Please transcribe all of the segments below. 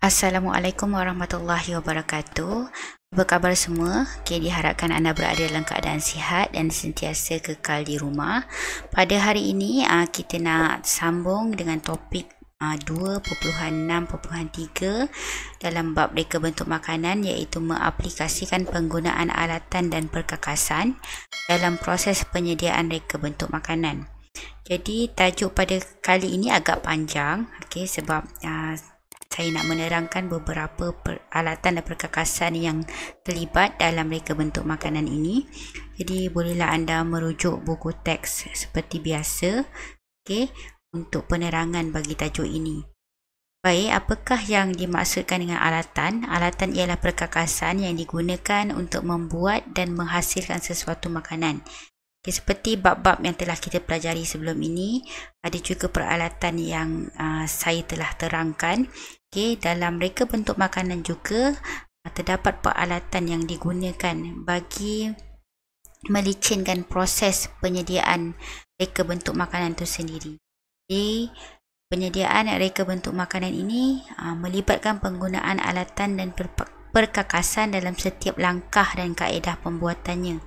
Assalamualaikum warahmatullahi wabarakatuh. Apa khabar semua? Okay, diharapkan anda berada dalam keadaan sihat dan sentiasa kekal di rumah. Pada hari ini kita nak sambung dengan topik 2.6.3 dalam bab reka bentuk makanan, iaitu mengaplikasikan penggunaan alatan dan perkakasan dalam proses penyediaan reka bentuk makanan. Jadi tajuk pada kali ini agak panjang, sebab saya nak menerangkan beberapa peralatan dan perkakasan yang terlibat dalam reka bentuk makanan ini. Jadi bolehlah anda merujuk buku teks seperti biasa, untuk penerangan bagi tajuk ini. Baik, apakah yang dimaksudkan dengan alatan? Alatan ialah perkakasan yang digunakan untuk membuat dan menghasilkan sesuatu makanan. Seperti bab-bab yang telah kita pelajari sebelum ini, ada juga peralatan yang saya telah terangkan. Dalam reka bentuk makanan juga terdapat peralatan yang digunakan bagi melicinkan proses penyediaan reka bentuk makanan itu sendiri. Jadi, penyediaan reka bentuk makanan ini melibatkan penggunaan alatan dan perkakasan dalam setiap langkah dan kaedah pembuatannya.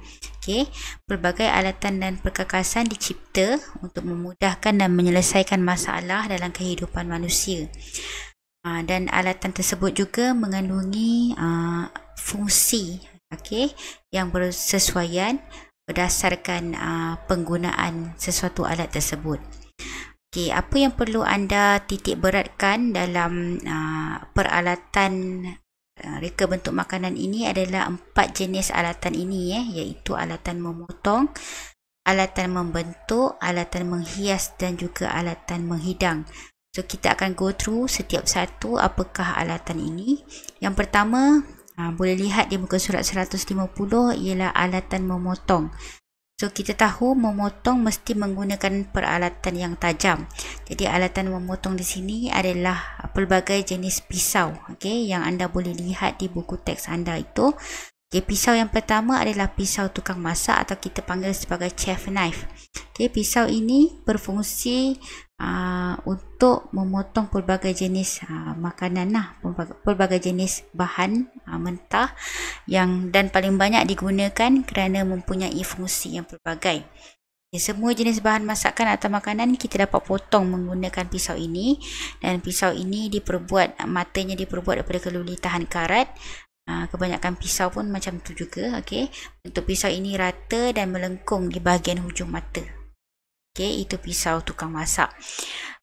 Pelbagai alatan dan perkakasan dicipta untuk memudahkan dan menyelesaikan masalah dalam kehidupan manusia. Dan alatan tersebut juga mengandungi fungsi yang bersesuaian berdasarkan penggunaan sesuatu alat tersebut. Apa yang perlu anda titik beratkan dalam peralatan reka bentuk makanan ini adalah 4 jenis alatan ini, iaitu alatan memotong, alatan membentuk, alatan menghias dan juga alatan menghidang. So kita akan go through setiap satu apakah alatan ini. Yang pertama, boleh lihat di muka surat 150 ialah alatan memotong. So kita tahu memotong mesti menggunakan peralatan yang tajam. Jadi alatan memotong di sini adalah pelbagai jenis pisau, yang anda boleh lihat di buku teks anda itu. Pisau yang pertama adalah pisau tukang masak atau kita panggil sebagai chef knife. Pisau ini berfungsi untuk memotong pelbagai jenis makanan, pelbagai jenis bahan mentah dan paling banyak digunakan kerana mempunyai fungsi yang pelbagai. Semua jenis bahan masakan atau makanan kita dapat potong menggunakan pisau ini, dan pisau ini matanya diperbuat daripada keluli tahan karat. Kebanyakan pisau pun macam tu juga. Bentuk pisau ini rata dan melengkung di bahagian hujung mata. Itu pisau tukang masak.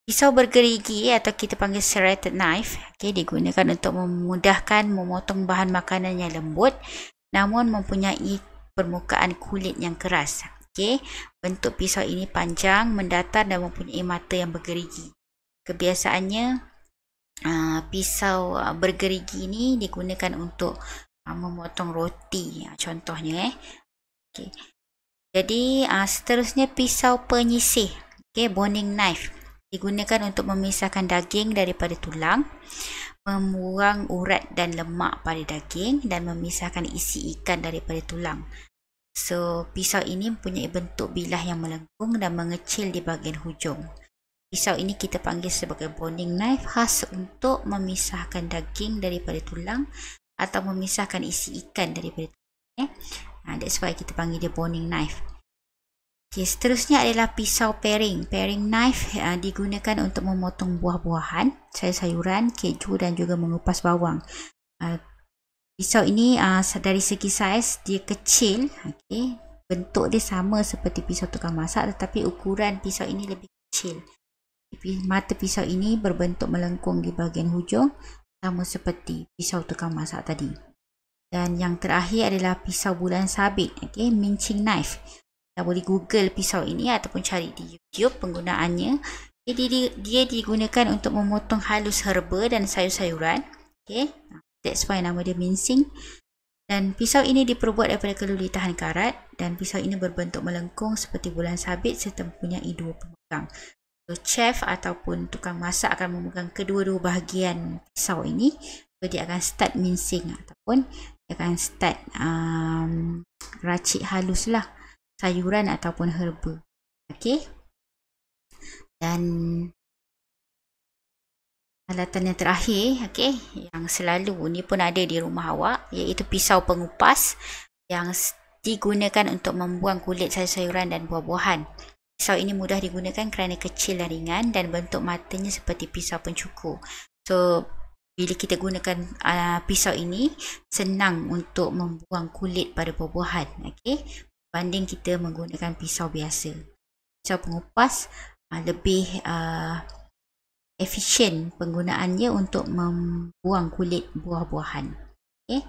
Pisau bergerigi atau kita panggil serrated knife, digunakan untuk memudahkan memotong bahan makanan yang lembut namun mempunyai permukaan kulit yang keras. Bentuk pisau ini panjang, mendatar dan mempunyai mata yang bergerigi. Kebiasaannya pisau bergerigi ini digunakan untuk memotong roti, contohnya. Jadi seterusnya pisau penyisih, boning knife, digunakan untuk memisahkan daging daripada tulang, membuang urat dan lemak pada daging dan memisahkan isi ikan daripada tulang. So pisau ini mempunyai bentuk bilah yang melengkung dan mengecil di bahagian hujung. Pisau ini kita panggil sebagai boning knife, khas untuk memisahkan daging daripada tulang atau memisahkan isi ikan daripada tulang. That's why kita panggil dia boning knife. Seterusnya adalah pisau paring. Paring knife digunakan untuk memotong buah-buahan, sayur-sayuran, keju dan juga mengupas bawang. Pisau ini dari segi saiz dia kecil, bentuk dia sama seperti pisau tukang masak, tetapi ukuran pisau ini lebih kecil. Mata pisau ini berbentuk melengkung di bahagian hujung, sama seperti pisau tukang masak tadi. Dan yang terakhir adalah pisau bulan sabit, minching knife. Kita boleh google pisau ini ataupun cari di YouTube penggunaannya. Jadi dia digunakan untuk memotong halus herba dan sayur-sayuran. That's why nama dia mincing. Dan pisau ini diperbuat daripada keluli tahan karat, dan pisau ini berbentuk melengkung seperti bulan sabit serta mempunyai 2 pemegang. So, chef ataupun tukang masak akan memegang kedua-dua bahagian pisau ini. So, dia akan start mincing ataupun dia akan start racik halus lah sayuran ataupun herba. Dan Alatan yang terakhir, okey, yang selalu ni pun ada di rumah awak, iaitu pisau pengupas yang digunakan untuk membuang kulit sayur-sayuran dan buah-buahan. Pisau ini mudah digunakan kerana kecil dan ringan dan bentuk matanya seperti pisau pencukur. So, bila kita gunakan pisau ini, senang untuk membuang kulit pada buah-buahan, okey, banding kita menggunakan pisau biasa. Pisau pengupas lebih efisien penggunaannya untuk membuang kulit buah-buahan, okay,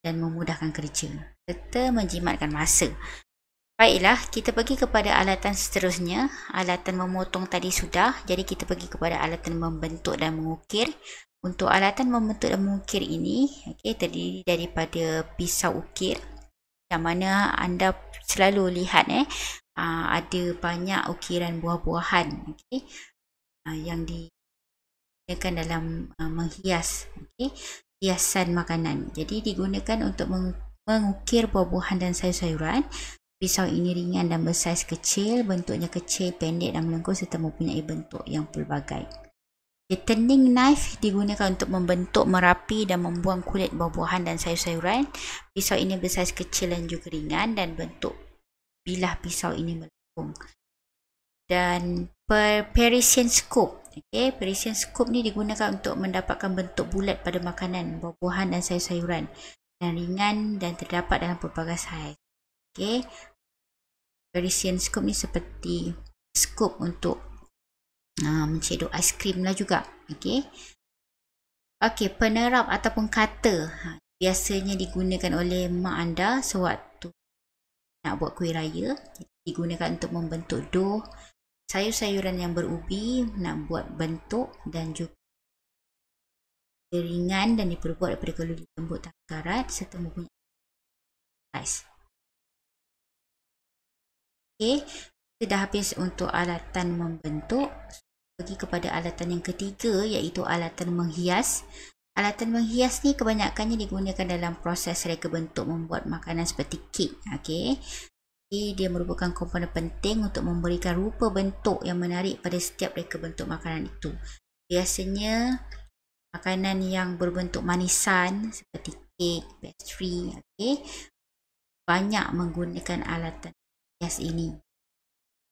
dan memudahkan kerja serta menjimatkan masa. Baiklah, kita pergi kepada alatan seterusnya. Alatan memotong tadi sudah, jadi kita pergi kepada alatan membentuk dan mengukir. Untuk alatan membentuk dan mengukir ini, okay, terdiri daripada pisau ukir, yang mana anda selalu lihat ada banyak ukiran buah-buahan, okay, yang digunakan dalam menghias, okay, hiasan makanan. Jadi digunakan untuk mengukir buah-buahan dan sayur-sayuran. Pisau ini ringan dan bersaiz kecil, bentuknya kecil, pendek dan melengkung serta mempunyai bentuk yang pelbagai. The turning knife digunakan untuk membentuk, merapi dan membuang kulit buah-buahan dan sayur-sayuran. Pisau ini bersaiz kecil dan juga ringan dan bentuk bilah pisau ini melengkung. Dan Parisian scope, okay, Parisian scope ni digunakan untuk mendapatkan bentuk bulat pada makanan, buah-buahan dan sayur-sayuran, dan ringan dan terdapat dalam pelbagai saiz. Okay, Parisian scope ni seperti scope untuk mencedok aiskrim lah juga. Okay, penerap ataupun cutter biasanya digunakan oleh mak anda sewaktu nak buat kuih raya. Digunakan untuk membentuk dough, sayur-sayuran yang berubi, nak buat bentuk, dan juga ringan dan diperbuat daripada keluar lembut dan karat serta mempunyai saiz. Okay, kita dah habis untuk alatan membentuk. Pergi kepada alatan yang ketiga, iaitu alatan menghias. Alatan menghias ni kebanyakannya digunakan dalam proses reka bentuk membuat makanan seperti kek. Okay, dia merupakan komponen penting untuk memberikan rupa bentuk yang menarik pada setiap reka bentuk makanan itu. Biasanya makanan yang berbentuk manisan seperti kek, pastry, okay, banyak menggunakan alatan hias ini.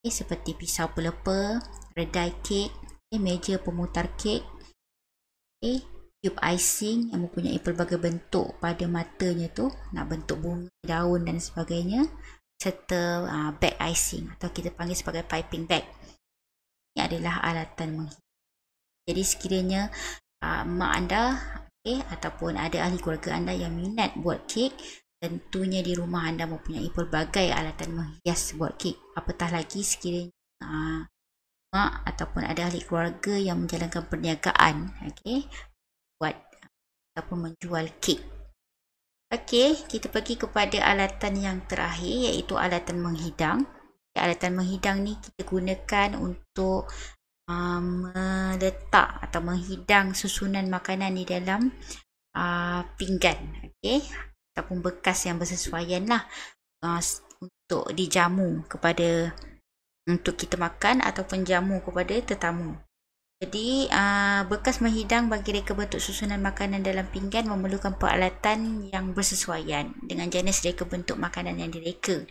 Okay, seperti pisau pelepah, redai kek, okay, meja pemutar kek, okay, tube icing yang mempunyai pelbagai bentuk pada matanya tu, nak bentuk bunga, daun dan sebagainya, serta bag icing atau kita panggil sebagai piping bag. Ini adalah alatan menghias. Jadi sekiranya mak anda, okay, ataupun ada ahli keluarga anda yang minat buat kek, tentunya di rumah anda mempunyai pelbagai alatan menghias buat kek. Apatah lagi sekiranya mak ataupun ada ahli keluarga yang menjalankan perniagaan, okay, buat ataupun menjual kek. Okey, kita pergi kepada alatan yang terakhir, iaitu alatan menghidang. Alatan menghidang ni kita gunakan untuk meletak atau menghidang susunan makanan di dalam pinggan, okey, ataupun bekas yang bersesuaian lah, untuk dijamu kepada, untuk kita makan ataupun jamu kepada tetamu. Jadi bekas menghidang bagi reka bentuk susunan makanan dalam pinggan memerlukan peralatan yang bersesuaian dengan jenis reka bentuk makanan yang direka.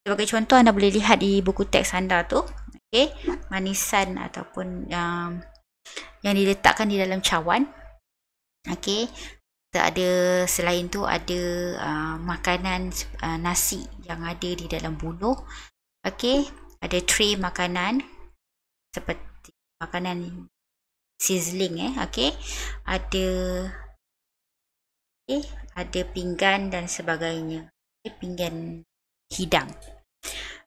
Sebagai contoh, anda boleh lihat di buku teks anda tu, okey, manisan ataupun yang diletakkan di dalam cawan. Okey, ada selain tu ada makanan nasi yang ada di dalam buluh. Okey, ada tray makanan seperti makanan sizzling, okey, ada pinggan dan sebagainya, okay, pinggan hidang.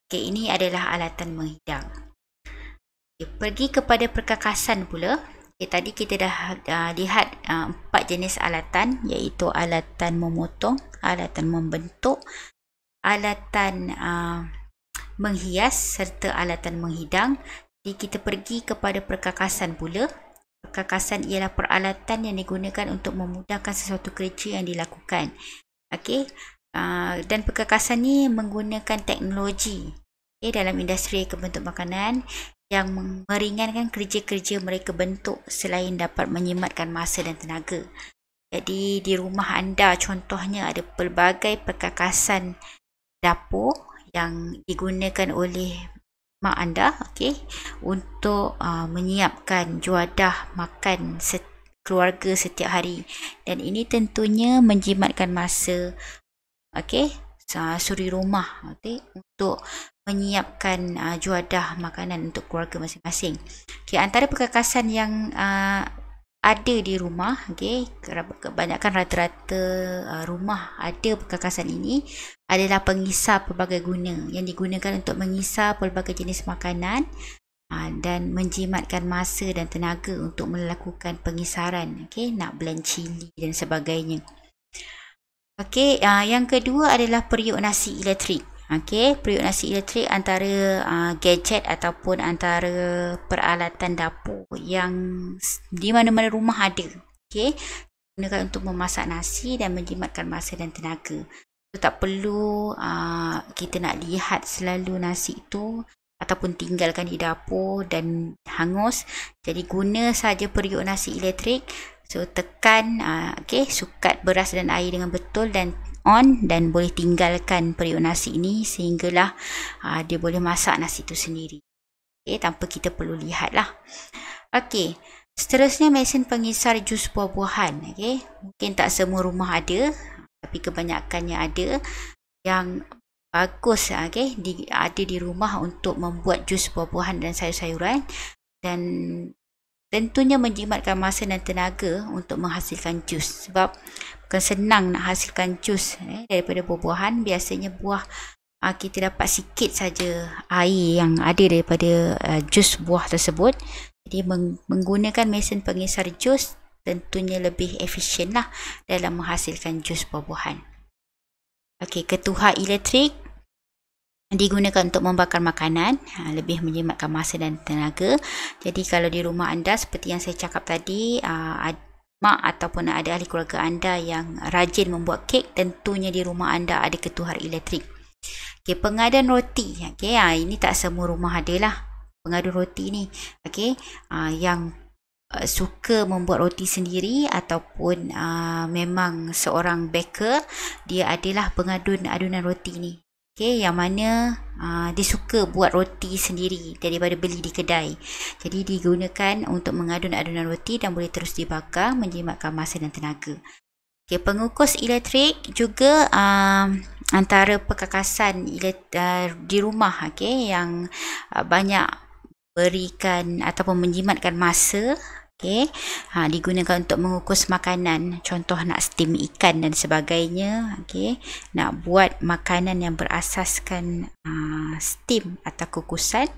Okey, ini adalah alatan menghidang. Okay, pergi kepada perkakasan pula. Okay, tadi kita dah lihat 4 jenis alatan, iaitu alatan memotong, alatan membentuk, alatan menghias serta alatan menghidang. Jadi kita pergi kepada perkakasan pula. Perkakasan ialah peralatan yang digunakan untuk memudahkan sesuatu kerja yang dilakukan. Okey, dan perkakasan ni menggunakan teknologi dalam industri reka bentuk makanan yang meringankan kerja-kerja mereka bentuk selain dapat menyimatkan masa dan tenaga. Jadi di rumah anda contohnya ada pelbagai perkakasan dapur yang digunakan oleh mak anda, okey, untuk menyiapkan juadah makan keluarga setiap hari, dan ini tentunya menjimatkan masa, okey, suri rumah, okey, untuk menyiapkan juadah makanan untuk keluarga masing-masing. Okey, antara perkakasan yang ada di rumah, okey, kebanyakan rata-rata rumah ada perkakasan ini adalah pengisar pelbagai guna yang digunakan untuk mengisar pelbagai jenis makanan dan menjimatkan masa dan tenaga untuk melakukan pengisaran, okey, nak blend cili dan sebagainya. Okey, yang kedua adalah periuk nasi elektrik. Okey, periuk nasi elektrik antara gadget ataupun antara peralatan dapur yang di mana-mana rumah ada. Okey, gunakan untuk memasak nasi dan menjimatkan masa dan tenaga. So, tak perlu kita nak lihat selalu nasi itu ataupun tinggalkan di dapur dan hangus. Jadi guna saja periuk nasi elektrik. So tekan okey, sukat beras dan air dengan betul dan on, dan boleh tinggalkan periuk nasi ini sehinggalah dia boleh masak nasi itu sendiri, okey, tanpa kita perlu lihat lah. Okey, seterusnya mesin pengisar jus buah-buahan. Okey, mungkin tak semua rumah ada, tapi kebanyakannya ada yang bagus, okey, ada di rumah untuk membuat jus buah-buahan dan sayur-sayuran, dan tentunya menjimatkan masa dan tenaga untuk menghasilkan jus, sebab bukan senang nak hasilkan jus daripada buah-buahan. Biasanya buah kita dapat sikit saja air yang ada daripada jus buah tersebut. Jadi menggunakan mesin pengisar jus tentunya lebih efisien lah dalam menghasilkan jus buah-buahan. Okey, ketuhar elektrik digunakan untuk membakar makanan, lebih menjimatkan masa dan tenaga. Jadi kalau di rumah anda seperti yang saya cakap tadi, mak ataupun ada ahli keluarga anda yang rajin membuat kek, tentunya di rumah anda ada ketuhar elektrik. Okey, pengadun roti. Okey, ini tak semua rumah ada lah pengadun roti ni. Okey, yang suka membuat roti sendiri ataupun memang seorang baker, dia adalah pengadun adunan roti ni. Okey, yang mana dia suka buat roti sendiri daripada beli di kedai. Jadi digunakan untuk mengadun adunan roti dan boleh terus dibakar, menjimatkan masa dan tenaga. Okey, pengukus elektrik juga antara perkakasan di rumah, okey, yang banyak berikan ataupun menjimatkan masa. Okey, digunakan untuk mengukus makanan, contoh nak steam ikan dan sebagainya. Okey, nak buat makanan yang berasaskan steam atau kukusan,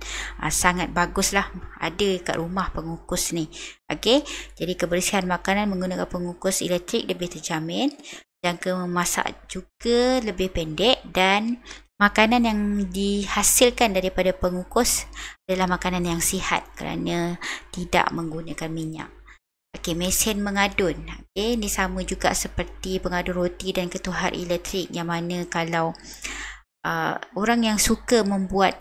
sangat baguslah ada kat rumah pengukus ni. Okey, jadi kebersihan makanan menggunakan pengukus elektrik lebih terjamin, jangka memasak juga lebih pendek, dan makanan yang dihasilkan daripada pengukus adalah makanan yang sihat kerana tidak menggunakan minyak. Okey, mesin mengadun. Okey, ini sama juga seperti pengadun roti dan ketuhar elektrik, yang mana kalau orang yang suka membuat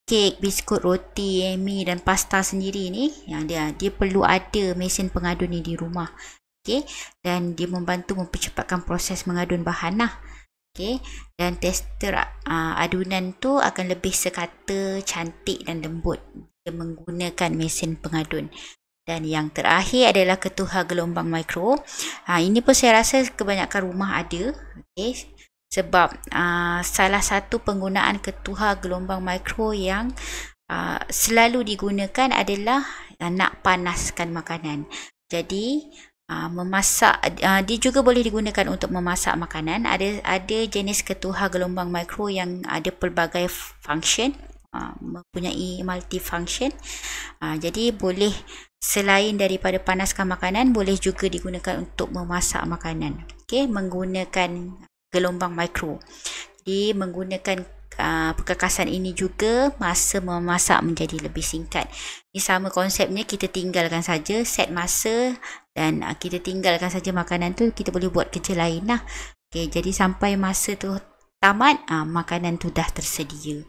kek, biskut, roti, mi dan pasta sendiri ni, yang dia perlu ada mesin pengadun ni di rumah. Okey, dan dia membantu mempercepatkan proses mengadun bahan lah. Okey, dan tekstur adunan tu akan lebih sekata, cantik dan lembut dia menggunakan mesin pengadun. Dan yang terakhir adalah ketuhar gelombang mikro. Ini pun saya rasa kebanyakan rumah ada. Okey, sebab salah satu penggunaan ketuhar gelombang mikro yang selalu digunakan adalah nak panaskan makanan. Jadi memasak, dia juga boleh digunakan untuk memasak makanan. Ada jenis ketuhar gelombang mikro yang ada pelbagai function, mempunyai multifunction. Jadi boleh, selain daripada panaskan makanan, boleh juga digunakan untuk memasak makanan. Okey, menggunakan gelombang mikro. Jadi menggunakan perkakasan ini juga masa memasak menjadi lebih singkat. Ini sama konsepnya, kita tinggalkan saja set masa dan kita tinggalkan saja makanan tu, kita boleh buat kerja lain lah. Okay, jadi sampai masa tu tamat, makanan tu dah tersedia.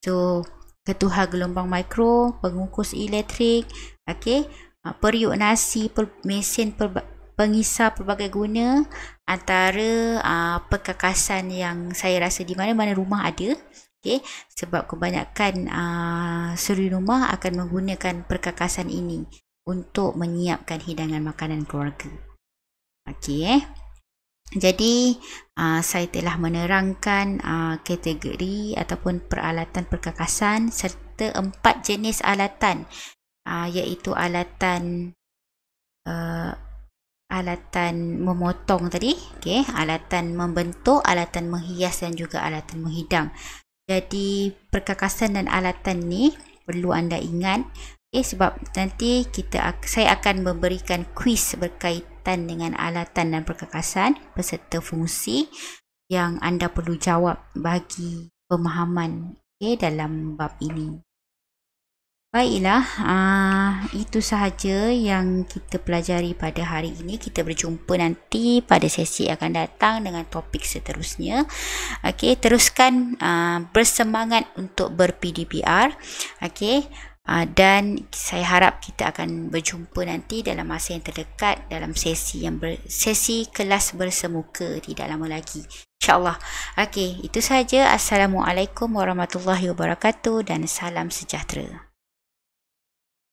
So ketuhar gelombang mikro, pengukus elektrik, okey, periuk nasi, mesin pengisar pelbagai guna, antara perkakasan yang saya rasa di mana-mana rumah ada. Okay, sebab kebanyakan suri rumah akan menggunakan perkakasan ini untuk menyiapkan hidangan makanan keluarga. Okay, jadi saya telah menerangkan kategori ataupun peralatan perkakasan serta 4 jenis alatan, iaitu alatan memotong tadi, okay, alatan membentuk, alatan menghias dan juga alatan menghidang. Jadi perkakasan dan alatan ni perlu anda ingat, sebab nanti saya akan memberikan kuis berkaitan dengan alatan dan perkakasan beserta fungsi yang anda perlu jawab bagi pemahaman dalam bab ini. Baiklah, itu sahaja yang kita pelajari pada hari ini. Kita berjumpa nanti pada sesi akan datang dengan topik seterusnya. Okey, teruskan bersemangat untuk ber-PDPR. Okey, dan saya harap kita akan berjumpa nanti dalam masa yang terdekat dalam sesi kelas bersemuka tidak lama lagi, InsyaAllah. Okey, itu sahaja. Assalamualaikum warahmatullahi wabarakatuh dan salam sejahtera.